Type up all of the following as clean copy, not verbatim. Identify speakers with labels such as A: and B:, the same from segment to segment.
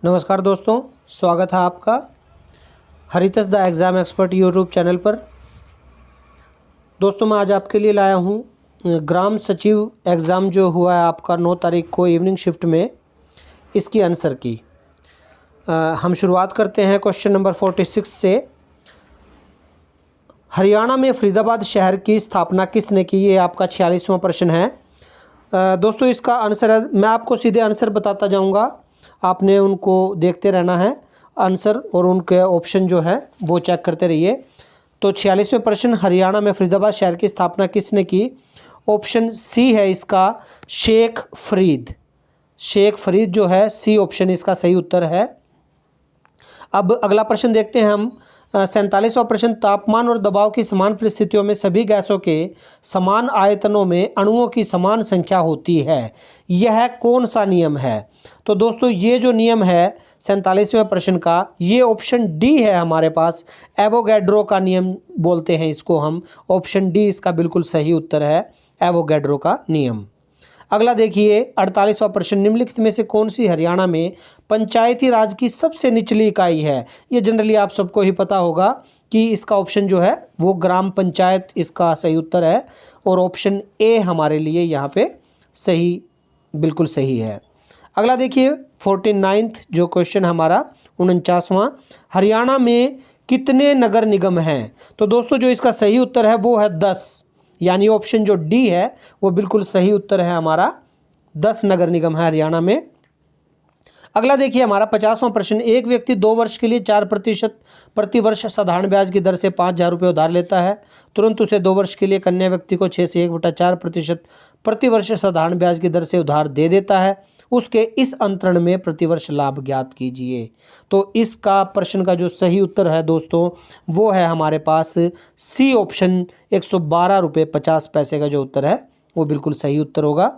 A: नमस्कार दोस्तों, स्वागत है आपका हरितस the exam expert YouTube channel पर। दोस्तों मैं आज आपके लिए लाया हूँ ग्राम सचिव एग्ज़ाम जो हुआ है आपका 9 तारीख को इवनिंग शिफ्ट में, इसकी आंसर की। हम शुरुआत करते हैं क्वेश्चन नंबर 46 से। हरियाणा में फरीदाबाद शहर की स्थापना किसने की? ये आपका 46वां प्रश्न है। दोस्तों इसका आंसर है, मैं आपको सीधे आंसर बताता जाऊँगा, आपने उनको देखते रहना है आंसर और उनके ऑप्शन जो है वो चेक करते रहिए। तो 46वें प्रश्न, हरियाणा में फरीदाबाद शहर की स्थापना किसने की? ऑप्शन सी है इसका, शेख फरीद। शेख फरीद जो है, सी ऑप्शन इसका सही उत्तर है। अब अगला प्रश्न देखते हैं हम। 47वां प्रश्न, तापमान और दबाव की समान परिस्थितियों में सभी गैसों के समान आयतनों में अणुओं की समान संख्या होती है, यह कौन सा नियम है? तो दोस्तों ये जो नियम है 47वें प्रश्न का, ये ऑप्शन डी है हमारे पास, एवोगैड्रो का नियम बोलते हैं इसको हम। ऑप्शन डी इसका बिल्कुल सही उत्तर है, एवोगैड्रो का नियम। अगला देखिए 48वां प्रश्न, निम्नलिखित में से कौन सी हरियाणा में पंचायती राज की सबसे निचली इकाई है? ये जनरली आप सबको ही पता होगा कि इसका ऑप्शन जो है वो ग्राम पंचायत इसका सही उत्तर है, और ऑप्शन ए हमारे लिए यहाँ पे सही, बिल्कुल सही है। अगला देखिए 49th जो क्वेश्चन हमारा 49वां, हरियाणा में कितने नगर निगम हैं? तो दोस्तों जो इसका सही उत्तर है वो है 10, यानी ऑप्शन जो डी है वो बिल्कुल सही उत्तर है हमारा, 10 नगर निगम है हरियाणा में। अगला देखिए हमारा 50वां प्रश्न, एक व्यक्ति 2 वर्ष के लिए 4% प्रति वर्ष साधारण ब्याज की दर से 5,000 रुपये उधार लेता है। तुरंत उसे 2 वर्ष के लिए कन्या व्यक्ति को 6 से 1/4% प्रति वर्ष साधारण ब्याज की दर से उधार दे देता है। उसके इस अंतरण में प्रतिवर्ष लाभ ज्ञात कीजिए। तो इसका प्रश्न का जो सही उत्तर है दोस्तों वो है हमारे पास सी ऑप्शन, 112 रुपये 50 पैसे का जो उत्तर है वो बिल्कुल सही उत्तर होगा।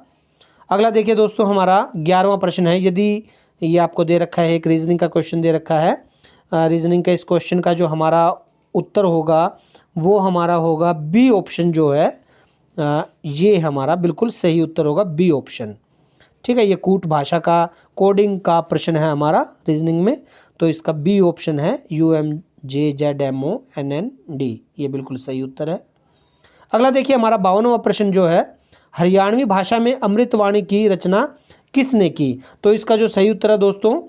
A: अगला देखिए दोस्तों हमारा 11वां प्रश्न है। यदि ये आपको दे रखा है, एक रीजनिंग का क्वेश्चन दे रखा है, रीजनिंग का इस क्वेश्चन का जो हमारा उत्तर होगा वो हमारा होगा बी ऑप्शन जो है, ये हमारा बिल्कुल सही उत्तर होगा, बी ऑप्शन। ठीक है, ये कूट भाषा का कोडिंग का प्रश्न है हमारा रीजनिंग में, तो इसका बी ऑप्शन है, UMJZMONND, ये बिल्कुल सही उत्तर है। अगला देखिए हमारा 52वां प्रश्न जो है, हरियाणवी भाषा में अमृतवाणी की रचना किसने की? तो इसका जो सही उत्तर है दोस्तों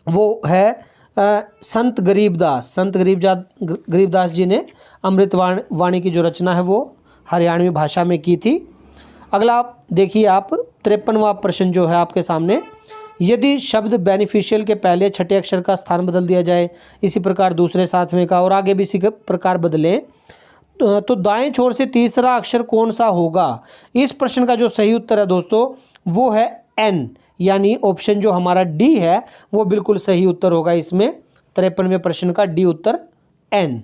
A: वो है संत गरीबदास। संत गरीबदास जी ने अमृतवाणी की जो रचना है वो हरियाणवी भाषा में की थी। अगला आप देखिए आप 53वां प्रश्न जो है आपके सामने, यदि शब्द बेनिफिशियल के पहले छठे अक्षर का स्थान बदल दिया जाए, इसी प्रकार दूसरे सातवें का और आगे भी इसी प्रकार बदलें, तो दाएं छोर से तीसरा अक्षर कौन सा होगा? इस प्रश्न का जो सही उत्तर है दोस्तों वो है एन, यानी ऑप्शन जो हमारा डी है वो बिल्कुल सही उत्तर होगा इसमें, 53वें प्रश्न का डी उत्तर एन।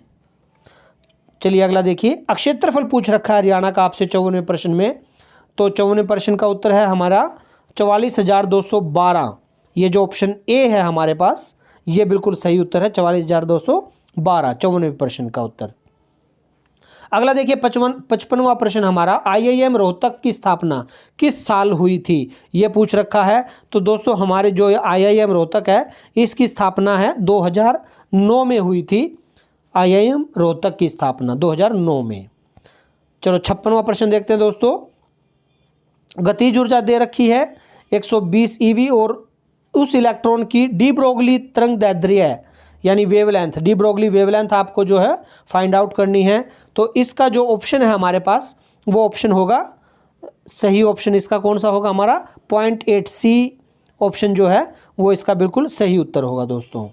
A: चलिए अगला देखिए, क्षेत्रफल पूछ रखा है हरियाणा का आपसे 54वें प्रश्न में। तो 54वें प्रश्न का उत्तर है हमारा 44,212, ये जो ऑप्शन ए है हमारे पास ये बिल्कुल सही उत्तर है, 44,212 54वें प्रश्न का उत्तर। अगला देखिए 55वां प्रश्न हमारा, IIM रोहतक की स्थापना किस साल हुई थी? ये पूछ रखा है। तो दोस्तों हमारे जो IIM रोहतक है इसकी स्थापना है 2009 में हुई थी। IIM रोहतक की स्थापना 2009 में। चलो 56वां प्रश्न देखते हैं दोस्तों, गतिज ऊर्जा दे रखी है 120 EV और उस इलेक्ट्रॉन की डी ब्रोगली तरंग दैर्ध्य यानी वेवलेंथ, डी ब्रोगली वेवलेंथ आपको जो है फाइंड आउट करनी है। तो इसका जो ऑप्शन है हमारे पास वो ऑप्शन होगा, सही ऑप्शन इसका कौन सा होगा हमारा, 0.8C ऑप्शन जो है वो इसका बिल्कुल सही उत्तर होगा दोस्तों।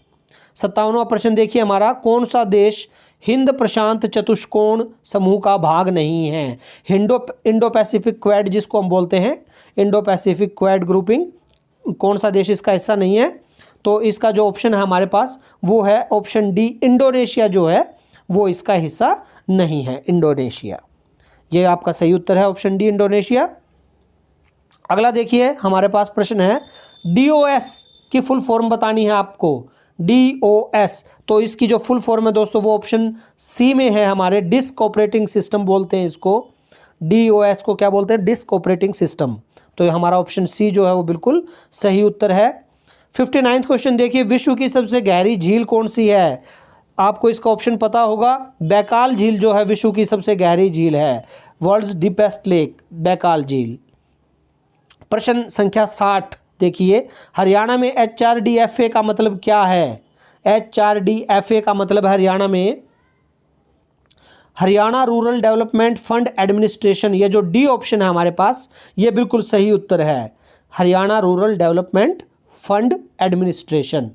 A: 57वां प्रश्न देखिए हमारा, कौन सा देश हिंद प्रशांत चतुष्कोण समूह का भाग नहीं है? इंडो पैसिफिक क्वाड जिसको हम बोलते हैं, इंडो पैसिफिक क्वाड ग्रुपिंग, कौन सा देश इसका हिस्सा नहीं है? तो इसका जो ऑप्शन है हमारे पास वो है ऑप्शन डी, इंडोनेशिया जो है वो इसका हिस्सा नहीं है, इंडोनेशिया, ये आपका सही उत्तर है, ऑप्शन डी इंडोनेशिया। अगला देखिए हमारे पास प्रश्न है, DOS की फुल फॉर्म बतानी है आपको, DOS, तो इसकी जो फुल फॉर्म है दोस्तों वो ऑप्शन सी में है हमारे, डिस्क ऑपरेटिंग सिस्टम बोलते हैं इसको, DOS को क्या बोलते हैं, डिस्क ऑपरेटिंग सिस्टम। तो हमारा ऑप्शन सी जो है वो बिल्कुल सही उत्तर है। 59वां क्वेश्चन देखिए, विश्व की सबसे गहरी झील कौन सी है? आपको इसका ऑप्शन पता होगा, बैकाल झील जो है विश्व की सबसे गहरी झील है, वर्ल्ड्स डीपेस्ट लेक, बैकाल झील। प्रश्न संख्या 60 देखिए, हरियाणा में HRDFA का मतलब क्या है? HRDFA का मतलब हरियाणा में Haryana rural development fund administration. ये जो डी ऑप्शन है हमारे पास, ये बिल्कुल सही उत्तर है, Haryana rural development fund administration.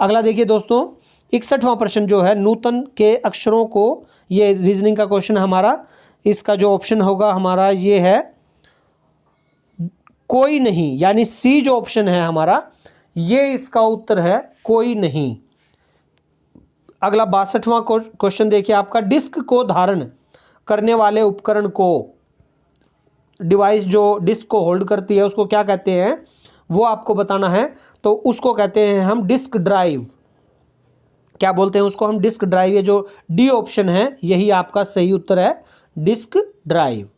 A: अगला देखिए दोस्तों, 61वां प्रश्न जो है, नूतन के अक्षरों को, ये रीजनिंग का क्वेश्चन हमारा, इसका जो ऑप्शन होगा हमारा ये है कोई नहीं, यानी सी जो ऑप्शन है हमारा, ये इसका उत्तर है कोई नहीं। अगला 62वां क्वेश्चन देखिए आपका, डिस्क को धारण करने वाले उपकरण को, डिवाइस जो डिस्क को होल्ड करती है उसको क्या कहते हैं, वो आपको बताना है। तो उसको कहते हैं हम डिस्क ड्राइव। क्या बोलते हैं उसको हम? Disk drive. ये जो डी ऑप्शन है यही आपका सही उत्तर है, डिस्क ड्राइव।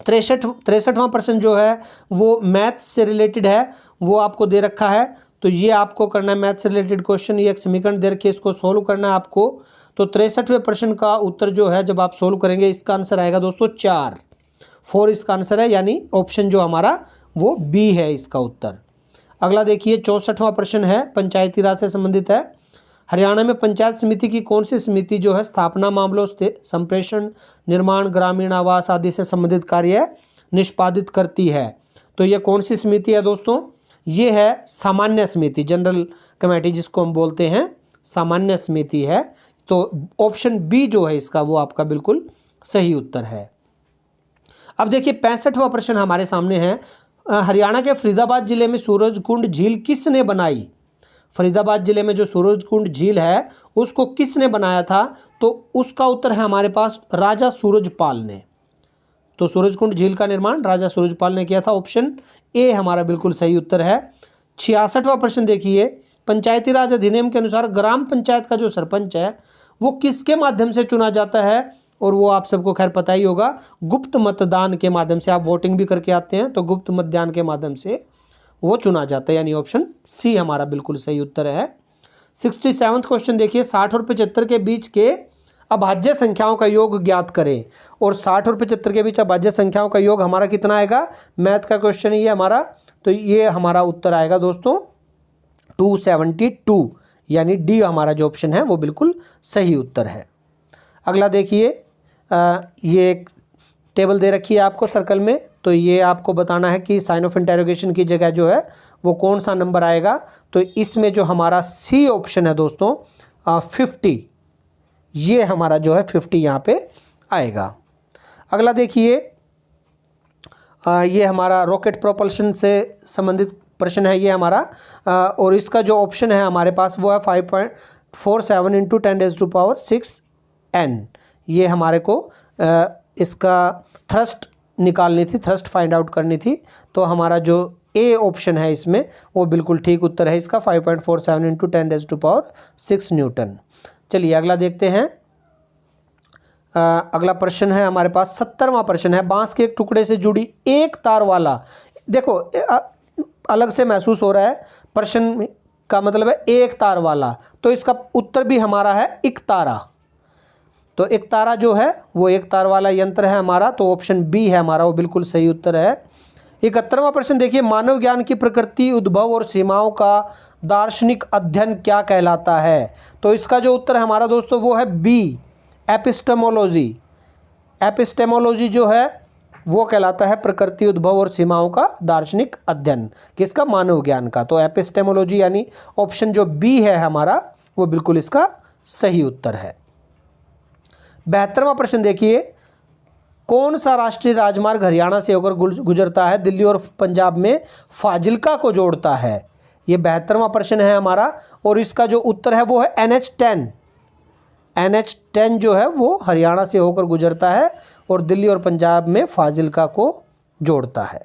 A: 63वां प्रश्न जो है वो मैथ से रिलेटेड है, वो आपको दे रखा है, तो ये आपको करना है मैथ से रिलेटेड क्वेश्चन। ये एक समीकरण दे रखी है, इसको सोल्व करना है आपको। तो 63वें प्रश्न का उत्तर जो है जब आप सोल्व करेंगे, इसका आंसर आएगा दोस्तों 4 इसका आंसर है, यानी ऑप्शन जो हमारा वो बी है इसका उत्तर। अगला देखिए 64वां प्रश्न है, पंचायती राज से संबंधित है। हरियाणा में पंचायत समिति की कौन सी समिति जो है स्थापना मामलों, संप्रेषण, निर्माण, ग्रामीण आवास आदि से संबंधित कार्य निष्पादित करती है? तो ये कौन सी समिति है दोस्तों? ये है सामान्य समिति, जनरल कमेटी जिसको हम बोलते हैं, सामान्य समिति है। तो ऑप्शन बी जो है इसका वो आपका बिल्कुल सही उत्तर है। अब देखिए 65वां प्रश्न हमारे सामने है, हरियाणा के फरीदाबाद जिले में सूरजकुंड झील किसने बनाई? फरीदाबाद जिले में जो सूरजकुंड झील है उसको किसने बनाया था? तो उसका उत्तर है हमारे पास राजा सूरजपाल ने। तो सूरजकुंड झील का निर्माण राजा सूरजपाल ने किया था, ऑप्शन ए हमारा बिल्कुल सही उत्तर है। 66वां प्रश्न देखिए, पंचायती राज अधिनियम के अनुसार ग्राम पंचायत का जो सरपंच है वो किसके माध्यम से चुना जाता है? और वो आप सबको खैर पता ही होगा, गुप्त मतदान के माध्यम से। आप वोटिंग भी करके आते हैं तो गुप्त मतदान के माध्यम से वो चुना जाता है, यानी ऑप्शन सी हमारा बिल्कुल सही उत्तर है। 67वां क्वेश्चन देखिए, 60 और 75 के बीच के अभाज्य संख्याओं का योग ज्ञात करें। और 60 और 75 के बीच अभाज्य संख्याओं का योग हमारा कितना आएगा? मैथ का क्वेश्चन ये हमारा, तो ये हमारा उत्तर आएगा दोस्तों 272, यानी डी हमारा जो ऑप्शन है वो बिल्कुल सही उत्तर है। अगला देखिए, ये एक टेबल दे रखी है आपको सर्कल में, तो ये आपको बताना है कि साइन ऑफ इंटेरोगेशन की जगह जो है वो कौन सा नंबर आएगा। तो इसमें जो हमारा सी ऑप्शन है दोस्तों 50, ये हमारा जो है 50 यहाँ पे आएगा। अगला देखिए, ये हमारा रॉकेट प्रोपल्शन से संबंधित प्रश्न है ये हमारा, और इसका जो ऑप्शन है हमारे पास वो है 5.47 × 10⁻⁶ N। ये हमारे को इसका थ्रस्ट निकालनी थी, थ्रस्ट फाइंड आउट करनी थी। तो हमारा जो ए ऑप्शन है इसमें वो बिल्कुल ठीक उत्तर है इसका, 5.47 × 10⁻⁶ न्यूटन। चलिए अगला देखते हैं। अगला प्रश्न है हमारे पास 70वां प्रश्न है, बांस के एक टुकड़े से जुड़ी एक तार वाला। देखो अलग से महसूस हो रहा है, प्रश्न का मतलब है एक तार वाला, तो इसका उत्तर भी हमारा है एक तारा। तो एक तारा जो है वो एक तार वाला यंत्र है हमारा, तो ऑप्शन बी है हमारा वो बिल्कुल सही उत्तर है। 71वां प्रश्न देखिए, मानव ज्ञान की प्रकृति, उद्भव और सीमाओं का दार्शनिक अध्ययन क्या कहलाता है? तो इसका जो उत्तर है हमारा दोस्तों वो है बी, एपिस्टेमोलॉजी। एपिस्टेमोलॉजी जो है वो कहलाता है प्रकृति, उद्भव और सीमाओं का दार्शनिक अध्ययन, किसका? मानव ज्ञान का। तो एपिस्टेमोलॉजी यानी ऑप्शन जो बी है हमारा वो बिल्कुल इसका सही उत्तर है। 72वां प्रश्न देखिए, कौन सा राष्ट्रीय राजमार्ग हरियाणा से होकर गुजरता है, दिल्ली और पंजाब में फाजिल्का को जोड़ता है? ये 72वां प्रश्न है हमारा, और इसका जो उत्तर है वो है NH10। NH10 जो है वो हरियाणा से होकर गुजरता है और दिल्ली और पंजाब में फाजिल्का को जोड़ता है।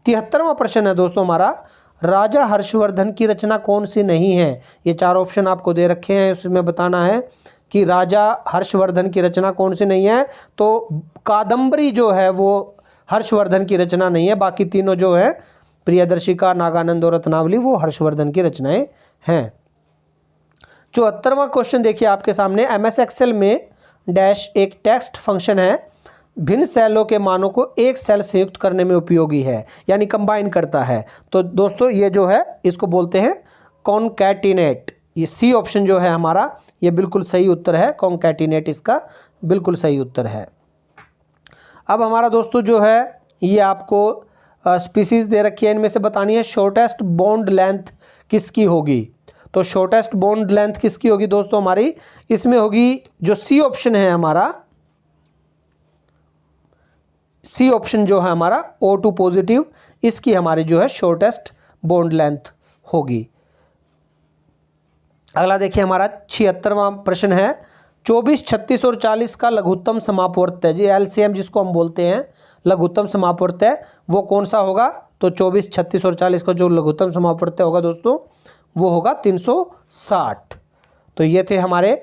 A: 73वां प्रश्न है दोस्तों हमारा, राजा हर्षवर्धन की रचना कौन सी नहीं है? ये 4 ऑप्शन आपको दे रखे हैं, उसमें बताना है कि राजा हर्षवर्धन की रचना कौन सी नहीं है। तो कादम्बरी जो है वो हर्षवर्धन की रचना नहीं है, बाकी तीनों जो है प्रियदर्शिका, नागानंद और रत्नावली वो हर्षवर्धन की रचनाएं हैं। 74वां क्वेश्चन देखिए आपके सामने, MS एक्सेल में डैश एक टेक्स्ट फंक्शन है, भिन्न सेलों के मानों को एक सेल संयुक्त करने में उपयोगी है, यानी कंबाइन करता है। तो दोस्तों ये जो है इसको बोलते हैं कॉन्कैटिनेट। ये सी ऑप्शन जो है हमारा ये बिल्कुल सही उत्तर है, कॉन्कैटिनेट इसका बिल्कुल सही उत्तर है। अब हमारा दोस्तों जो है ये आपको स्पीसीज दे रखी है, इनमें से बतानी है शॉर्टेस्ट बॉन्ड लेंथ किसकी होगी। तो शॉर्टेस्ट बॉन्ड लेंथ किसकी होगी दोस्तों हमारी, इसमें होगी जो सी ऑप्शन है हमारा, सी ऑप्शन जो है हमारा O2 पॉजिटिव, इसकी हमारी जो है शॉर्टेस्ट बॉन्ड लेंथ होगी। अगला देखिए हमारा 76वां प्रश्न है, 24, 36 और 40 का लघुत्तम समापवर्त है, जी LCM जिसको हम बोलते हैं लघुत्तम समापवर्त है, वो कौन सा होगा। तो 24, 36 और 40 का जो लघुत्तम समापवर्त होगा दोस्तों वो होगा 360। तो ये थे हमारे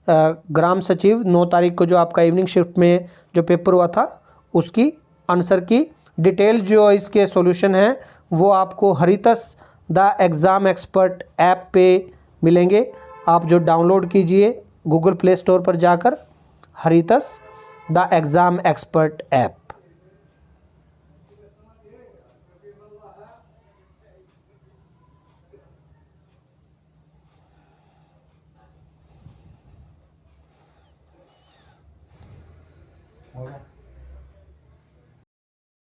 A: ग्राम सचिव 9 तारीख को जो आपका इवनिंग शिफ्ट में जो पेपर हुआ था उसकी आंसर की डिटेल जो इसके सॉल्यूशन हैं वो आपको हरितस द एग्ज़ाम एक्सपर्ट ऐप पे मिलेंगे। आप जो डाउनलोड कीजिए गूगल प्ले स्टोर पर जाकर हरितस द एग्ज़ाम एक्सपर्ट ऐप।